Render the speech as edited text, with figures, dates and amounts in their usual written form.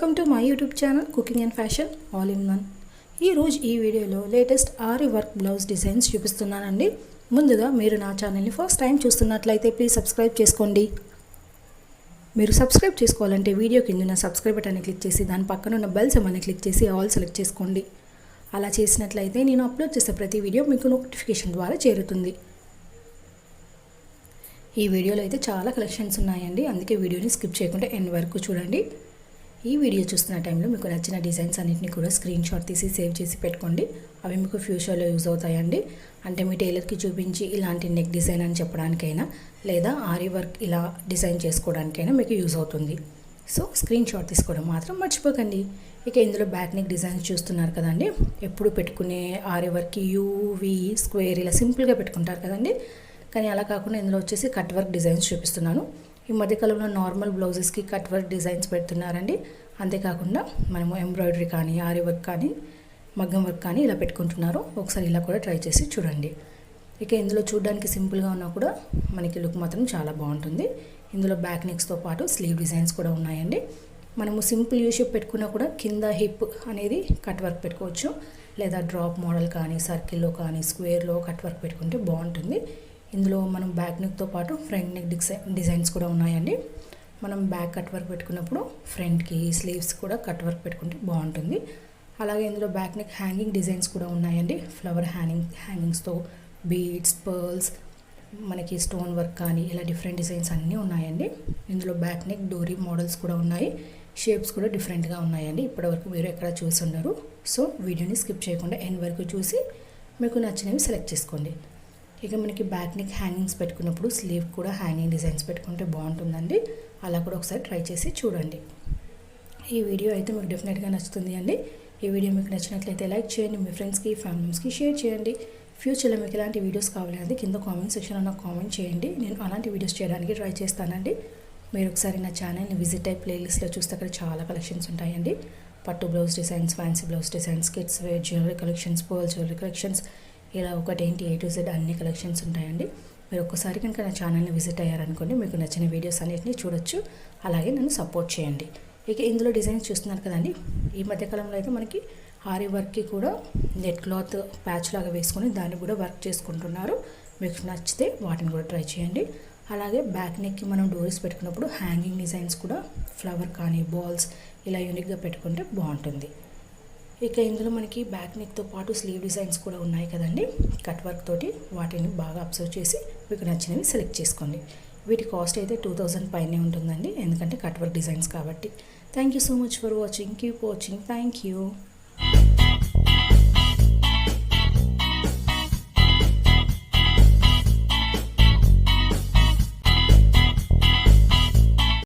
Welcome to my YouTube channel cooking and fashion all in one. ఈరోజు ఈ వీడియోలో latest ఆరి work blouse designs చూపిస్తున్నానండి. ముందుగా మీరు నా ఛానల్ని ఫస్ట్ టైం చూస్తున్నట్లయితే ప్లీజ్ సబ్స్క్రైబ్ చేసుకోండి. మీరు సబ్స్క్రైబ్ చేసుకోవాలంటే వీడియో కింద సబ్స్క్రైబ్ బటన్ని క్లిక్ చేసి దాని పక్కన ఉన్న బెల్ సింబల్ని క్లిక్ చేసి ఆల్ సెలెక్ట్ చేసుకోండి. అలా చేసినట్లయితే నేను అప్లోడ్ చేసే ప్రతి వీడియో మీకు నోటిఫికేషన్ ద్వారా చేరుతుంది. ఈ వీడియోలో అయితే చాలా కలెక్షన్స్ ఉన్నాయండి, అందుకే వీడియోని స్కిప్ చేయకుండా ఎండ్ వరకు చూడండి. ఈ వీడియో చూస్తున్న టైంలో మీకు నచ్చిన డిజైన్స్ అన్నింటినీ కూడా స్క్రీన్ షాట్ తీసి సేవ్ చేసి పెట్టుకోండి. అవి మీకు ఫ్యూచర్లో యూజ్ అవుతాయండి. అంటే మీ టైలర్కి చూపించి ఇలాంటి నెక్ డిజైన్ అని చెప్పడానికైనా లేదా ఆరి వర్క్ ఇలా డిజైన్ చేసుకోవడానికైనా మీకు యూజ్ అవుతుంది. సో స్క్రీన్ షాట్ తీసుకోవడం మాత్రం మర్చిపోకండి. ఇక ఇందులో బ్యాక్ నెక్ డిజైన్స్ చూస్తున్నారు కదండి. ఎప్పుడు పెట్టుకునే ఆరి వర్క్ యూవి స్క్వేర్ ఇలా సింపుల్గా పెట్టుకుంటారు కదండి. కానీ అలా కాకుండా ఇందులో వచ్చేసి కట్ వర్క్ డిజైన్స్ చూపిస్తున్నాను. ఈ మధ్యకాలంలో నార్మల్ బ్లౌజెస్కి కట్ వర్క్ డిజైన్స్ పెడుతున్నారండి. అంతేకాకుండా మనము ఎంబ్రాయిడరీ కానీ ఆరి వర్క్ కానీ మగ్గం వర్క్ కానీ ఇలా పెట్టుకుంటున్నారు. ఒకసారి ఇలా కూడా ట్రై చేసి చూడండి. ఇక ఇందులో చూడడానికి సింపుల్గా ఉన్నా కూడా మనకి లుక్ మాత్రం చాలా బాగుంటుంది. ఇందులో బ్యాక్ నెక్స్తో పాటు స్లీవ్ డిజైన్స్ కూడా ఉన్నాయండి. మనము సింపుల్ యూ షేప్ పెట్టుకున్నా కూడా కింద హిప్ అనేది కట్ వర్క్ పెట్టుకోవచ్చు. లేదా డ్రాప్ మోడల్ కానీ సర్కిల్లో కానీ స్క్వేర్లో కట్ వర్క్ పెట్టుకుంటే బాగుంటుంది. ఇందులో మనం బ్యాక్ నెక్తో పాటు ఫ్రంట్ నెక్ డిజైన్స్ కూడా ఉన్నాయండి. మనం బ్యాక్ కట్ వర్క్ పెట్టుకున్నప్పుడు ఫ్రంట్కి స్లీవ్స్ కూడా కట్ వర్క్ పెట్టుకుంటే బాగుంటుంది. అలాగే ఇందులో బ్యాక్ నెక్ హ్యాంగింగ్ డిజైన్స్ కూడా ఉన్నాయండి. ఫ్లవర్ హ్యాంగింగ్స్తో బీడ్స్ పర్ల్స్ మనకి స్టోన్ వర్క్ కానీ ఇలా డిఫరెంట్ డిజైన్స్ అన్నీ ఉన్నాయండి. ఇందులో బ్యాక్ నెక్ డోరీ మోడల్స్ కూడా ఉన్నాయి. షేప్స్ కూడా డిఫరెంట్గా ఉన్నాయండి. ఇప్పటివరకు మీరు ఎక్కడ చూసి ఉండరు. సో వీడియోని స్కిప్ చేయకుండా ఎండ్ వరకు చూసి మీకు నచ్చినవి సెలెక్ట్ చేసుకోండి. ఇక మనకి బ్యాక్ నెక్ హ్యాంగింగ్స్ పెట్టుకున్నప్పుడు స్లీవ్ కూడా హ్యాంగింగ్ డిజైన్స్ పెట్టుకుంటే బాగుంటుందండి. అలా కూడా ఒకసారి ట్రై చేసి చూడండి. ఈ వీడియో అయితే మీకు డెఫినెట్గా నచ్చుతుంది అండి. ఈ వీడియో మీకు నచ్చినట్లయితే లైక్ చేయండి, మీ ఫ్రెండ్స్కి ఫ్యామిలీస్కి షేర్ చేయండి. ఫ్యూచర్లో మీకు ఎలాంటి వీడియోస్ కావాలనేది కింద కామెంట్ సెక్షన్లో నాకు కామెంట్ చేయండి. నేను అలాంటి వీడియోస్ చేయడానికి ట్రై చేస్తానండి. మీరు ఒకసారి నా ఛానల్ని విజిట్ అయ్యి ప్లేలిస్ట్లో చూస్తే అక్కడ చాలా కలెక్షన్స్ ఉంటాయండి. పట్టు blouse designs, fancy blouse designs, kids wear jewellery collections, pearl jewellery collections ఇలా ఒకటేంటి A to Z అన్ని కలెక్షన్స్ ఉంటాయండి. మీరు ఒక్కసారి కనుక నా ఛానల్ని విజిట్ అయ్యారనుకోండి మీకు నచ్చిన వీడియోస్ అన్నిటిని చూడొచ్చు. అలాగే నన్ను సపోర్ట్ చేయండి. ఇక ఇందులో డిజైన్స్ చూస్తున్నారు కదండి. ఈ మధ్యకాలంలో అయితే మనకి ఆరి వర్క్కి కూడా నెట్ క్లాత్ ప్యాచ్ లాగా వేసుకొని దాన్ని కూడా వర్క్ చేసుకుంటున్నారు. మీకు నచ్చితే వాటిని కూడా ట్రై చేయండి. అలాగే బ్యాక్ నెక్కి మనం డోరీస్ పెట్టుకున్నప్పుడు హ్యాంగింగ్ డిజైన్స్ కూడా ఫ్లవర్ కానీ బాల్స్ ఇలా యూనిక్గా పెట్టుకుంటే బాగుంటుంది. ఇక ఇందులో మనకి బ్యాక్ నెక్తో పాటు స్లీవ్ డిజైన్స్ కూడా ఉన్నాయి కదండి. కట్ వర్క్ తోటి వాటిని బాగా అబ్జర్వ్ చేసి మీకు నచ్చినవి సెలెక్ట్ చేసుకోండి. వీటి కాస్ట్ అయితే 2000 పైనే ఉంటుందండి, ఎందుకంటే కట్ వర్క్ డిజైన్స్ కాబట్టి. Thank you so much for watching. Keep watching. Thank you.